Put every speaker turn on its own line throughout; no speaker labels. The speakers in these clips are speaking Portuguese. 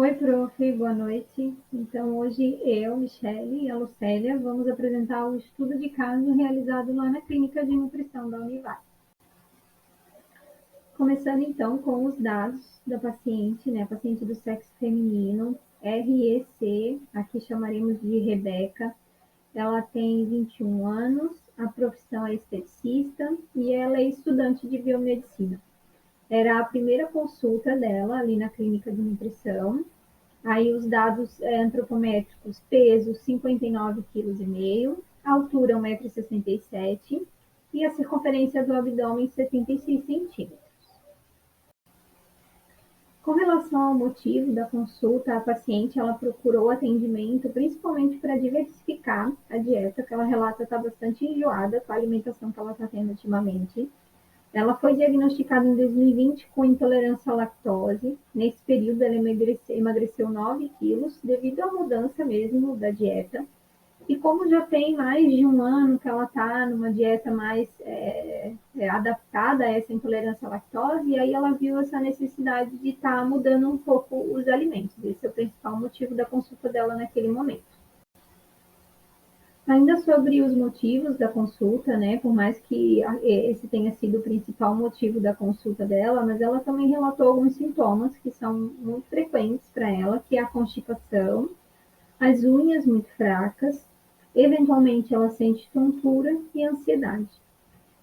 Oi, prof, boa noite. Então, hoje eu, Michele e a Lucélia vamos apresentar o estudo de caso realizado lá na Clínica de Nutrição da Univai. Começando então com os dados da paciente, né? Paciente do sexo feminino, REC, aqui chamaremos de Rebeca. Ela tem 21 anos, a profissão é esteticista e ela é estudante de biomedicina. Era a primeira consulta dela ali na Clínica de Nutrição. Aí os dados antropométricos, peso 59,5 kg, altura 1,67 m e a circunferência do abdômen 76 centímetros. Com relação ao motivo da consulta, a paciente ela procurou atendimento principalmente para diversificar a dieta, que ela relata estar bastante enjoada com a alimentação que ela está tendo ultimamente. Ela foi diagnosticada em 2020 com intolerância à lactose. Nesse período, ela emagreceu 9 quilos devido à mudança mesmo da dieta. E como já tem mais de um ano que ela está numa dieta mais adaptada a essa intolerância à lactose, e aí ela viu essa necessidade de estar mudando um pouco os alimentos. Esse é o principal motivo da consulta dela naquele momento. Ainda sobre os motivos da consulta, né? Por mais que esse tenha sido o principal motivo da consulta dela, mas ela também relatou alguns sintomas que são muito frequentes para ela, que é a constipação, as unhas muito fracas, eventualmente ela sente tontura e ansiedade.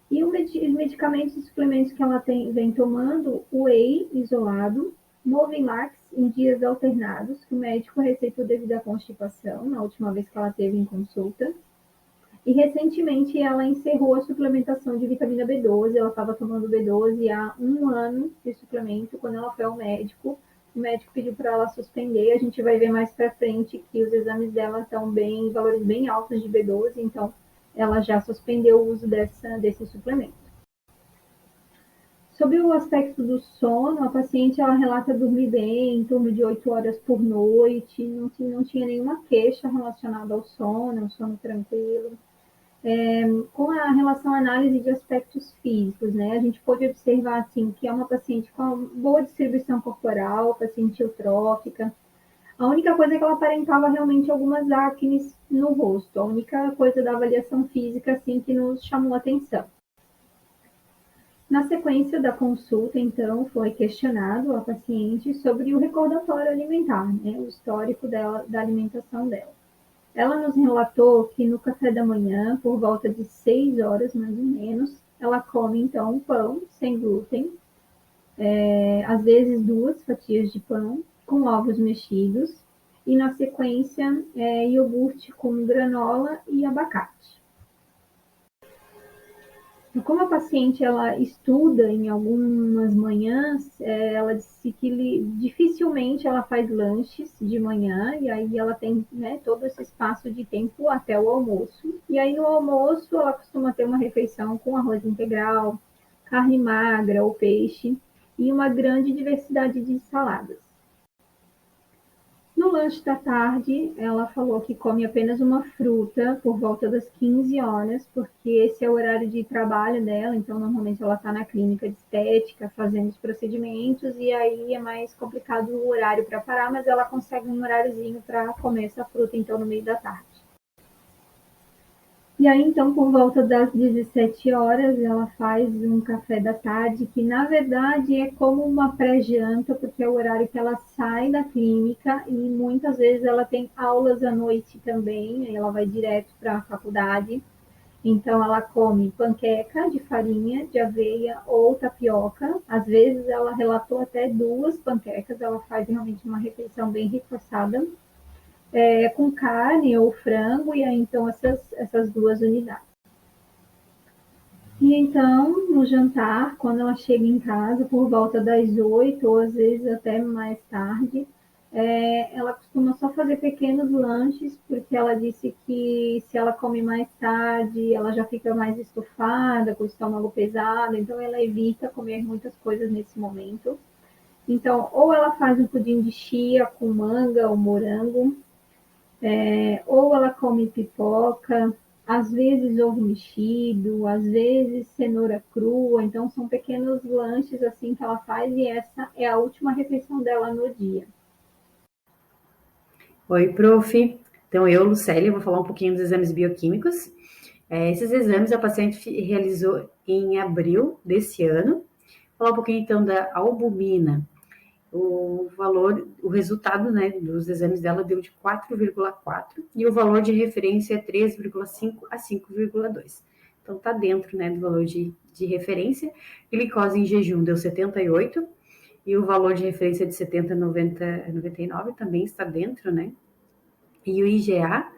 E os medicamentos e suplementos que ela vem tomando, o whey isolado, Movilax em dias alternados, que o médico receitou devido à constipação, na última vez que ela teve em consulta. E recentemente ela encerrou a suplementação de vitamina B12. Ela estava tomando B12 há um ano de suplemento. Quando ela foi ao médico, o médico pediu para ela suspender. A gente vai ver mais para frente que os exames dela estão bem, valores bem altos de B12, então ela já suspendeu o uso desse suplemento. Sobre o aspecto do sono, a paciente ela relata dormir bem, em torno de 8 horas por noite, não tinha nenhuma queixa relacionada ao sono, um sono tranquilo. Com a relação à análise de aspectos físicos, né, a gente pode observar assim, que é uma paciente com boa distribuição corporal, paciente eutrófica. A única coisa é que ela aparentava realmente algumas acnes no rosto, a única coisa da avaliação física assim, que nos chamou a atenção. Na sequência da consulta, então, foi questionado a paciente sobre o recordatório alimentar, né, o histórico dela, da alimentação dela. Ela nos relatou que no café da manhã, por volta de 6 horas mais ou menos, ela come então um pão sem glúten, às vezes 2 fatias de pão com ovos mexidos e na sequência iogurte com granola e abacate. Como a paciente ela estuda em algumas manhãs, ela disse que dificilmente ela faz lanches de manhã, e aí ela tem, né, todo esse espaço de tempo até o almoço. E aí no almoço ela costuma ter uma refeição com arroz integral, carne magra ou peixe e uma grande diversidade de saladas. No lanche da tarde, ela falou que come apenas uma fruta por volta das 15 horas, porque esse é o horário de trabalho dela, então normalmente ela está na clínica de estética fazendo os procedimentos, e aí é mais complicado o horário para parar, mas ela consegue um horáriozinho para comer essa fruta então no meio da tarde. E aí, então, por volta das 17 horas, ela faz um café da tarde, que na verdade é como uma pré-janta, porque é o horário que ela sai da clínica e muitas vezes ela tem aulas à noite também, aí ela vai direto para a faculdade. Então, ela come panqueca de farinha, de aveia ou tapioca. Às vezes, ela relatou até 2 panquecas, ela faz realmente uma refeição bem reforçada com carne ou frango, e aí então essas 2 unidades. E então, no jantar, quando ela chega em casa, por volta das 8, ou às vezes até mais tarde, ela costuma só fazer pequenos lanches, porque ela disse que se ela come mais tarde, ela já fica mais estufada, com o estômago pesado, então ela evita comer muitas coisas nesse momento. Então, ou ela faz um pudim de chia com manga ou morango, ou ela come pipoca, às vezes ovo mexido, às vezes cenoura crua, então são pequenos lanches assim que ela faz, e essa é a última refeição dela no dia.
Oi, prof. Então, eu, Lucélia, vou falar um pouquinho dos exames bioquímicos. Esses exames a paciente realizou em abril desse ano. Vou falar um pouquinho, então, da albumina. O valor, o resultado, né, dos exames dela deu de 4,4 e o valor de referência é 3,5 a 5,2. Então, tá dentro, né, do valor de referência. Glicose em jejum deu 78 e o valor de referência de 70 a 99 também está dentro, né? E o IgA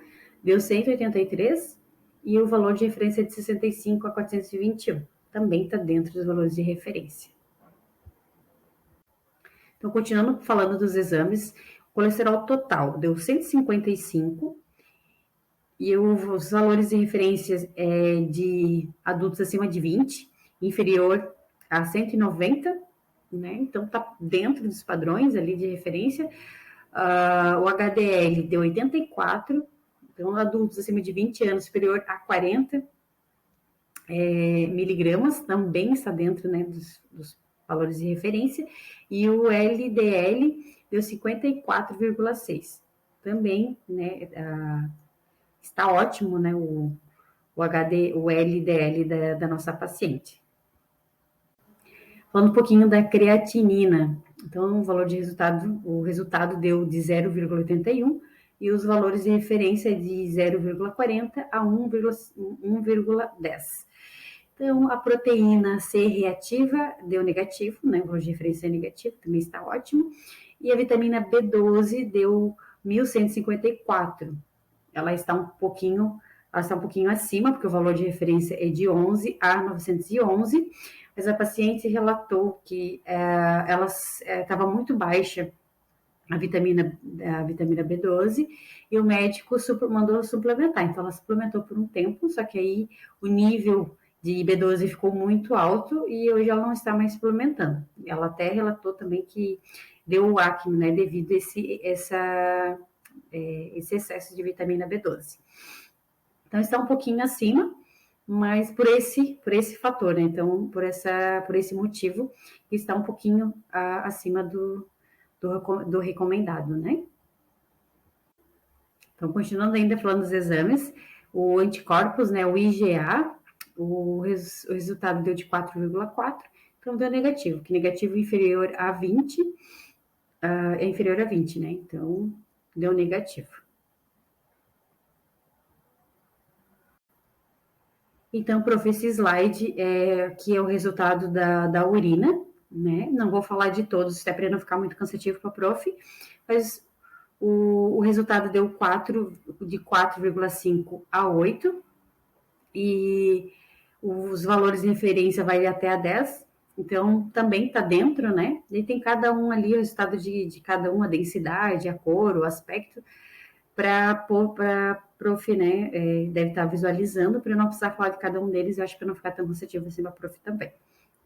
deu 183 e o valor de referência de 65 a 421. Também está dentro dos valores de referência. Então, continuando falando dos exames, o colesterol total deu 155 e os valores de referência de adultos acima de 20, inferior a 190, né? Então, está dentro dos padrões ali de referência. O HDL deu 84, então adultos acima de 20 anos, superior a 40 miligramas, também está dentro, né, dos valores de referência, e o LDL deu 54,6. Também, né, está ótimo, né, o LDL da nossa paciente. Falando um pouquinho da creatinina, então o resultado deu de 0,81 e os valores de referência de 0,40 a 1,10. Então, a proteína C reativa deu negativo, né? O valor de referência é negativo, também está ótimo. E a vitamina B12 deu 1154. Ela está um pouquinho acima, porque o valor de referência é de 11 a 911, mas a paciente relatou que ela estava muito baixa a vitamina B12 e o médico mandou suplementar. Então, ela suplementou por um tempo, só que aí o nível de B12 ficou muito alto e hoje ela não está mais suplementando. Ela até relatou também que deu o acne, né, devido a esse excesso de vitamina B12. Então, está um pouquinho acima, mas por esse fator, né? Então, por esse motivo, está um pouquinho acima do recomendado, né? Então, continuando ainda falando dos exames, o anticorpos, né, o IgA, o resultado deu de 4,4, então deu negativo, que negativo inferior a 20, é inferior a 20, né? Então, deu negativo. Então, prof, esse slide que é o resultado da urina, né? Não vou falar de todos, até para não ficar muito cansativo para a prof, mas o resultado deu 4, de 4,5 a 8, e os valores de referência vai até a 10, então também está dentro, né? E tem cada um ali, o resultado de cada um, a densidade, a cor, o aspecto, para prof, né, deve estar visualizando, para eu não precisar falar de cada um deles, eu acho que para não ficar tão cansativo assim para prof também.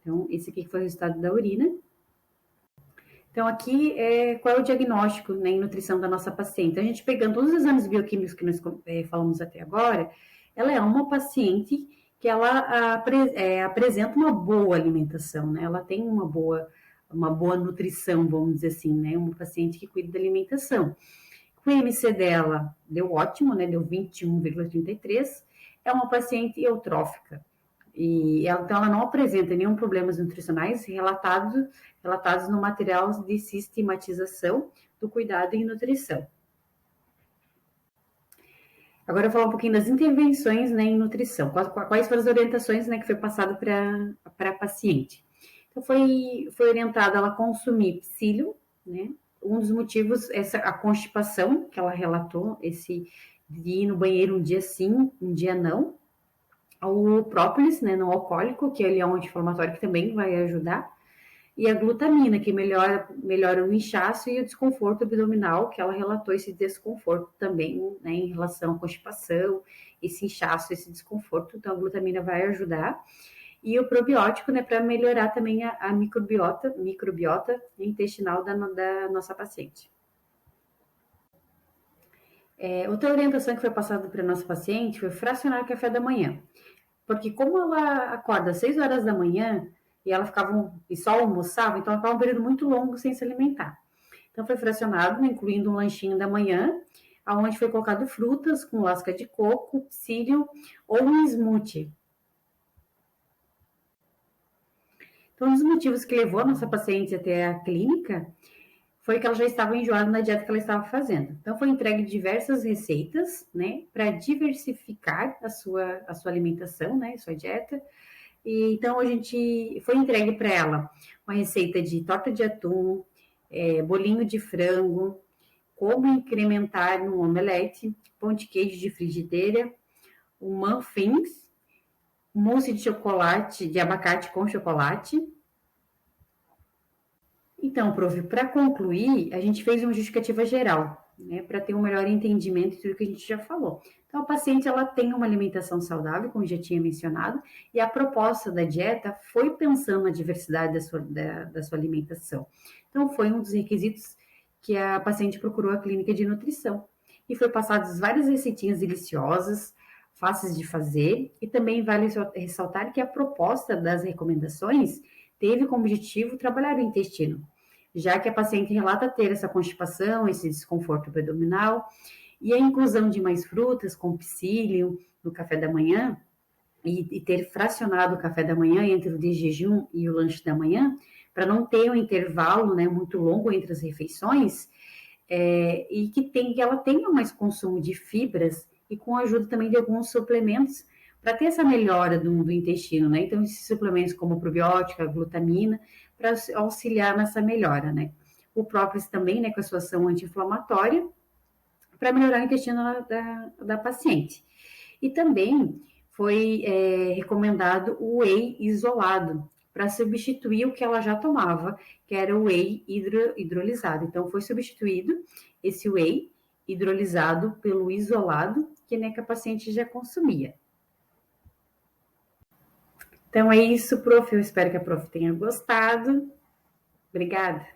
Então, esse aqui foi o resultado da urina. Então, aqui, qual é o diagnóstico, né, em nutrição da nossa paciente? A gente pegando todos os exames bioquímicos que nós falamos até agora, ela é uma paciente que ela apresenta uma boa alimentação, né? Ela tem uma boa nutrição, vamos dizer assim, né? Uma paciente que cuida da alimentação. O IMC dela deu ótimo, né? Deu 21,33. É uma paciente eutrófica. Então, ela não apresenta nenhum problemas nutricionais relatados no material de sistematização do cuidado em nutrição. Agora eu vou falar um pouquinho das intervenções, né, em nutrição. Quais foram as orientações, né, que foi passado para a paciente? Então, foi orientada ela consumir psyllium, né? Um dos motivos é a constipação que ela relatou, esse de ir no banheiro um dia sim, um dia não. O própolis, né, não alcoólico, que ele é um anti-inflamatório que também vai ajudar. E a glutamina, que melhora o inchaço e o desconforto abdominal, que ela relatou esse desconforto também, né, em relação à constipação, esse inchaço, esse desconforto. Então, a glutamina vai ajudar. E o probiótico, né, para melhorar também a microbiota intestinal da nossa paciente. Outra orientação que foi passada para a nossa paciente foi fracionar o café da manhã. Porque como ela acorda às 6 horas da manhã e ela ficava e só almoçava, então ela ficava um período muito longo sem se alimentar. Então, foi fracionado, né, incluindo um lanchinho da manhã, aonde foi colocado frutas com lasca de coco, psyllium ou um smoothie. Então, um dos motivos que levou a nossa paciente até a clínica foi que ela já estava enjoada na dieta que ela estava fazendo. Então, foi entregue diversas receitas, né, para diversificar a sua alimentação, né, a sua dieta. E, então, a gente foi entregue para ela uma receita de torta de atum, bolinho de frango, como incrementar no omelete, pão de queijo de frigideira, o muffins, mousse de chocolate, de abacate com chocolate. Então, prof, para concluir, a gente fez uma justificativa geral, né, para ter um melhor entendimento de tudo que a gente já falou. Então, a paciente ela tem uma alimentação saudável, como já tinha mencionado, e a proposta da dieta foi pensando na diversidade da sua alimentação. Então, foi um dos requisitos que a paciente procurou a clínica de nutrição. E foi passadas várias receitinhas deliciosas, fáceis de fazer, e também vale ressaltar que a proposta das recomendações teve como objetivo trabalhar o intestino, já que a paciente relata ter essa constipação, esse desconforto abdominal, e a inclusão de mais frutas, com psyllium, no café da manhã, e ter fracionado o café da manhã entre o de jejum e o lanche da manhã, para não ter um intervalo, né, muito longo entre as refeições, e que ela tenha mais consumo de fibras e com a ajuda também de alguns suplementos para ter essa melhora do intestino, né? Então, esses suplementos como probiótica, glutamina, para auxiliar nessa melhora, né? O própolis também, né, com a sua ação anti-inflamatória, para melhorar o intestino da paciente. E também foi recomendado o whey isolado, para substituir o que ela já tomava, que era o whey hidrolisado. Então, foi substituído esse whey hidrolisado pelo isolado, que, né, que a paciente já consumia. Então, é isso, prof. Eu espero que a prof tenha gostado. Obrigada.